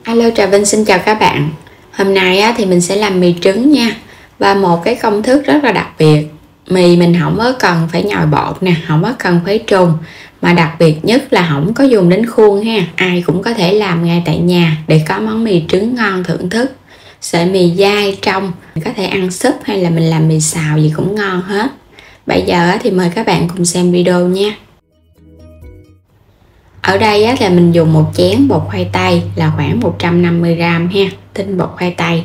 Alo, Trà Vinh xin chào các bạn. Hôm nay thì mình sẽ làm mì trứng nha. Và một cái công thức rất là đặc biệt. Mì mình không có cần phải nhồi bột nè, không có cần phải trùng. Mà đặc biệt nhất là không có dùng đến khuôn ha. Ai cũng có thể làm ngay tại nhà để có món mì trứng ngon thưởng thức. Sợi mì dai trong, mình có thể ăn súp hay là mình làm mì xào gì cũng ngon hết. Bây giờ thì mời các bạn cùng xem video nha. Ở đây là mình dùng một chén bột khoai tây là khoảng 150g ha, tinh bột khoai tây.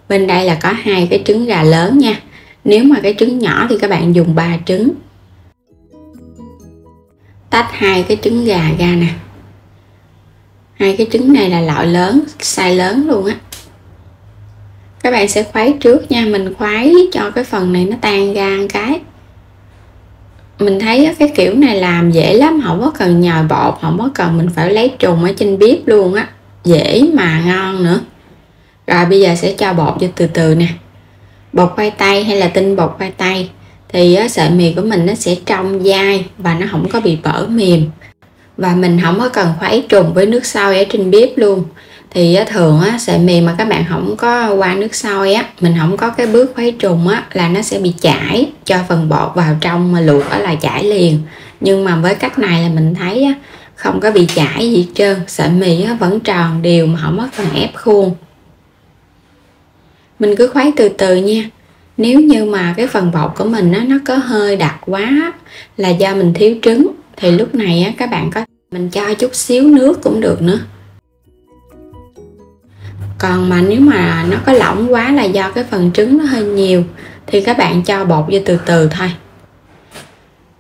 Bên đây là có 2 cái trứng gà lớn nha. Nếu mà cái trứng nhỏ thì các bạn dùng 3 trứng. Tách 2 cái trứng gà ra nè. 2 cái trứng này là loại lớn, size lớn luôn á. Các bạn sẽ khuấy trước nha, mình khuấy cho cái phần này nó tan ra một cái. Mình thấy cái kiểu này làm dễ lắm, không có cần nhồi bột, không có cần mình phải lấy trùng ở trên bếp luôn á, dễ mà ngon nữa. Rồi bây giờ sẽ cho bột vô từ từ nè. Bột khoai tây hay là tinh bột khoai tây thì sợi mì của mình nó sẽ trong dai và nó không có bị bở mềm. Và mình không có cần khuấy trùng với nước sôi ở trên bếp luôn. Thì thường sợi mì mà các bạn không có qua nước sôi mình không có cái bước khuấy trùng là nó sẽ bị chảy, cho phần bột vào trong mà luộc là chảy liền. Nhưng mà với cách này là mình thấy không có bị chảy gì hết trơn, sợi mì vẫn tròn đều mà không có cần ép khuôn. Mình cứ khuấy từ từ nha. Nếu như mà cái phần bột của mình nó có hơi đặc quá là do mình thiếu trứng, thì lúc này các bạn mình cho chút xíu nước cũng được nữa. Còn mà nếu mà nó có lỏng quá là do cái phần trứng nó hơi nhiều, thì các bạn cho bột vô từ từ thôi.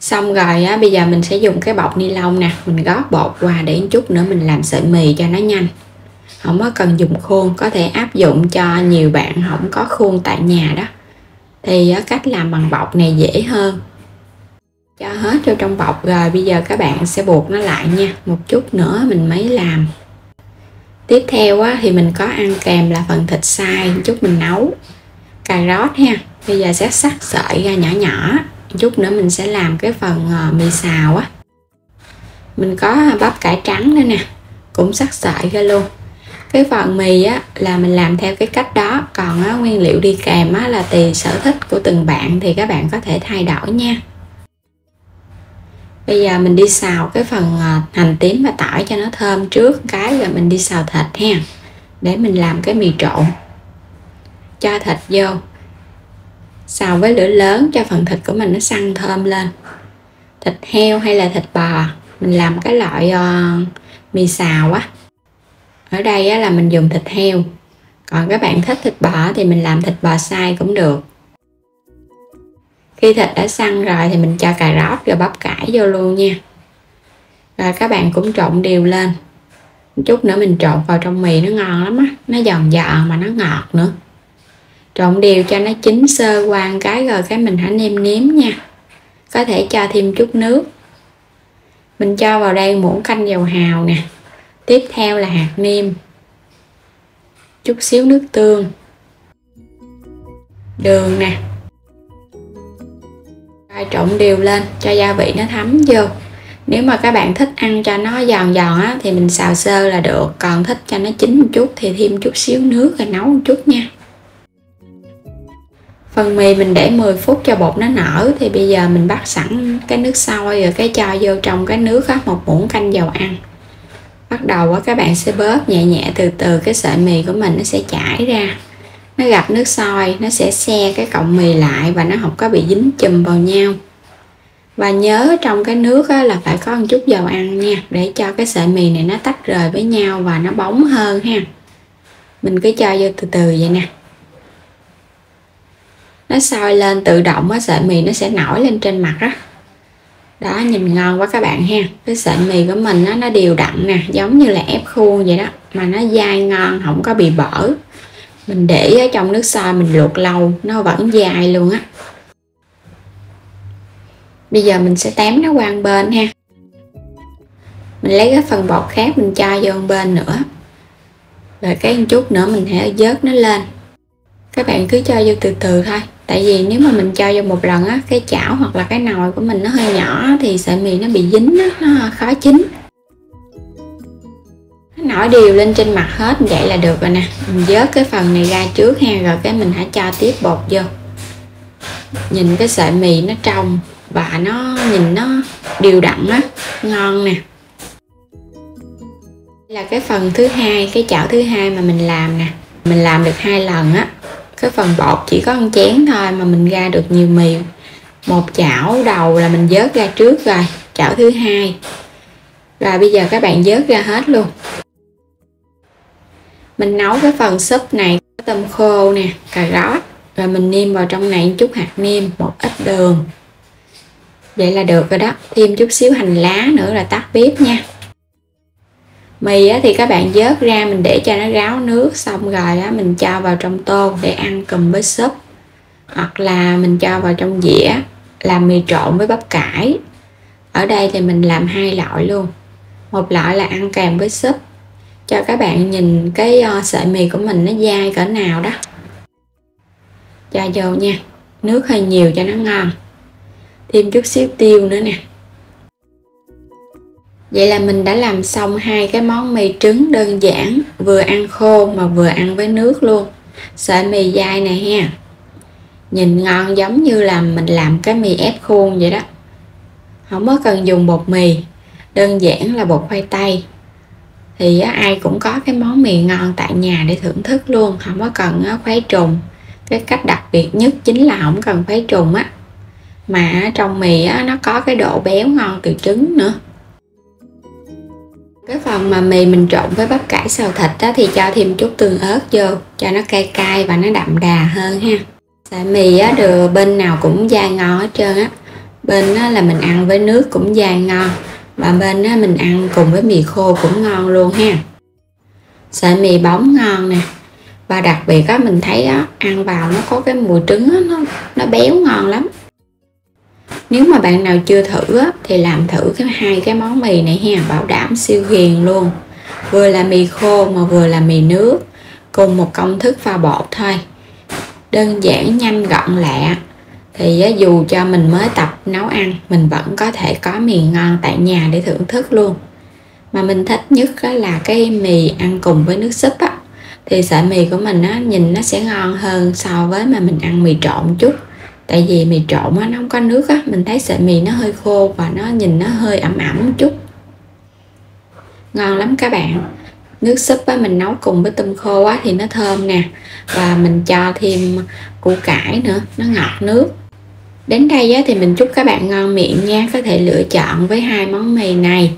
Xong rồi bây giờ mình sẽ dùng cái bọc ni lông nè, mình gót bột qua để một chút nữa mình làm sợi mì cho nó nhanh. Không có cần dùng khuôn, có thể áp dụng cho nhiều bạn không có khuôn tại nhà đó. Thì cách làm bằng bọc này dễ hơn. Cho hết vô trong bọc rồi bây giờ các bạn sẽ buộc nó lại nha. Một chút nữa mình mới làm. Tiếp theo thì mình có ăn kèm là phần thịt xay, chút mình nấu. Cà rốt ha, bây giờ sẽ cắt sợi ra nhỏ nhỏ. Chút nữa mình sẽ làm cái phần mì xào á. Mình có bắp cải trắng nữa nè, cũng cắt sợi ra luôn. Cái phần mì là mình làm theo cái cách đó, còn nguyên liệu đi kèm là tùy sở thích của từng bạn thì các bạn có thể thay đổi nha. Bây giờ mình đi xào cái phần hành tím và tỏi cho nó thơm trước cái, rồi mình đi xào thịt ha, để mình làm cái mì trộn. Cho thịt vô, xào với lửa lớn cho phần thịt của mình nó săn thơm lên. Thịt heo hay là thịt bò, mình làm cái loại mì xào á. Ở đây là mình dùng thịt heo, còn các bạn thích thịt bò thì mình làm thịt bò xay cũng được. Khi thịt đã săn rồi thì mình cho cà rốt và bắp cải vô luôn nha. Rồi các bạn cũng trộn đều lên. Một chút nữa mình trộn vào trong mì, nó ngon lắm á, nó giòn giòn mà nó ngọt nữa. Trộn đều cho nó chín sơ qua một cái rồi cái mình hãy nêm nếm nha. Có thể cho thêm chút nước. Mình cho vào đây muỗng canh dầu hào nè. Tiếp theo là hạt nêm, chút xíu nước tương, đường nè. Rồi trộn đều lên cho gia vị nó thấm vô. Nếu mà các bạn thích ăn cho nó giòn giòn thì mình xào sơ là được. Còn thích cho nó chín một chút thì thêm chút xíu nước rồi nấu một chút nha. Phần mì mình để 10 phút cho bột nó nở. Thì bây giờ mình bắt sẵn cái nước sôi rồi cái cho vô trong cái nước một muỗng canh dầu ăn. Bắt đầu các bạn sẽ bóp nhẹ nhẹ từ từ, cái sợi mì của mình nó sẽ chảy ra. Nó gặp nước sôi, nó sẽ xe cái cọng mì lại và nó không có bị dính chùm vào nhau. Và nhớ trong cái nước là phải có một chút dầu ăn nha, để cho cái sợi mì này nó tách rời với nhau và nó bóng hơn ha. Mình cứ cho vô từ từ vậy nè. Nó sôi lên tự động sợi mì nó sẽ nổi lên trên mặt đó. Đó, nhìn ngon quá các bạn ha. Cái sợi mì của mình nó đều đặn nè, giống như là ép khuôn vậy đó, mà nó dai ngon, không có bị bở. Mình để ở trong nước sôi mình luộc lâu nó vẫn dai luôn á. Bây giờ mình sẽ tém nó qua một bên ha. Mình lấy cái phần bột khác mình cho vô một bên nữa. Rồi cái chút nữa mình hãy vớt nó lên. Các bạn cứ cho vô từ từ thôi. Tại vì nếu mà mình cho vô một lần cái chảo hoặc là cái nồi của mình nó hơi nhỏ thì sợi mì nó bị dính nó khó chín. nổi đều lên trên mặt hết vậy là được rồi nè. Mình vớt cái phần này ra trước ha, rồi cái mình hãy cho tiếp bột vô. Nhìn cái sợi mì nó trong và nó nhìn nó đều đặn á, ngon nè. Đây là cái phần thứ hai, cái chảo thứ hai mà mình làm nè. Mình làm được 2 lần á. Cái phần bột chỉ có 1 chén thôi mà mình ra được nhiều mì. Một chảo đầu là mình vớt ra trước rồi, chảo thứ hai. Rồi bây giờ các bạn vớt ra hết luôn. Mình nấu cái phần súp này có tôm khô nè, cà rốt, rồi mình nêm vào trong này một chút hạt nêm, một ít đường. Vậy là được rồi đó. Thêm chút xíu hành lá nữa là tắt bếp nha. Mì thì các bạn vớt ra mình để cho nó ráo nước, xong rồi mình cho vào trong tô để ăn cùng với súp, hoặc là mình cho vào trong dĩa làm mì trộn với bắp cải. Ở đây thì mình làm 2 loại luôn. Một loại là ăn kèm với súp, cho các bạn nhìn cái sợi mì của mình nó dai cỡ nào đó. Cho vô nha, nước hơi nhiều cho nó ngon. Thêm chút xíu tiêu nữa nè. Vậy là mình đã làm xong 2 cái món mì trứng đơn giản, vừa ăn khô mà vừa ăn với nước luôn. Sợi mì dai này ha, nhìn ngon giống như là mình làm cái mì ép khuôn vậy đó. Không có cần dùng bột mì, đơn giản là bột khoai tây. Thì ai cũng có cái món mì ngon tại nhà để thưởng thức luôn, không có cần khuấy trùng. Cái cách đặc biệt nhất chính là không cần khuấy trùng á, mà trong mì nó có cái độ béo ngon từ trứng nữa. Cái phần mà mì mình trộn với bắp cải xào thịt thì cho thêm chút tương ớt vô cho nó cay cay và nó đậm đà hơn ha. Sợi mì được bên nào cũng dai ngon hết trơn á. Bên là mình ăn với nước cũng dai ngon, và bên mình ăn cùng với mì khô cũng ngon luôn ha. Sợi mì bóng ngon nè, và đặc biệt mình thấy ăn vào nó có cái mùi trứng nó béo ngon lắm. Nếu mà bạn nào chưa thử thì làm thử 2 cái món mì này ha, bảo đảm siêu hiền luôn. Vừa là mì khô mà vừa là mì nước, cùng một công thức pha bột thôi. Đơn giản, nhanh, gọn lẹ. Thì dù cho mình mới tập nấu ăn, mình vẫn có thể có mì ngon tại nhà để thưởng thức luôn. Mà mình thích nhất là cái mì ăn cùng với nước súp thì sợi mì của mình nhìn nó sẽ ngon hơn so với mà mình ăn mì trộn chút. Tại vì mì trộn nó không có nước mình thấy sợi mì nó hơi khô và nó nhìn nó hơi ẩm ẩm một chút. Ngon lắm các bạn. Nước súp mình nấu cùng với tôm khô thì nó thơm nè, và mình cho thêm củ cải nữa, nó ngọt nước. Đến đây thì mình chúc các bạn ngon miệng nha. Có thể lựa chọn với 2 món mì này.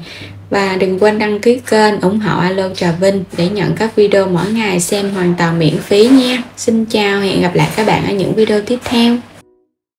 Và đừng quên đăng ký kênh, ủng hộ Alo Trà Vinh để nhận các video mỗi ngày xem hoàn toàn miễn phí nha. Xin chào, hẹn gặp lại các bạn ở những video tiếp theo.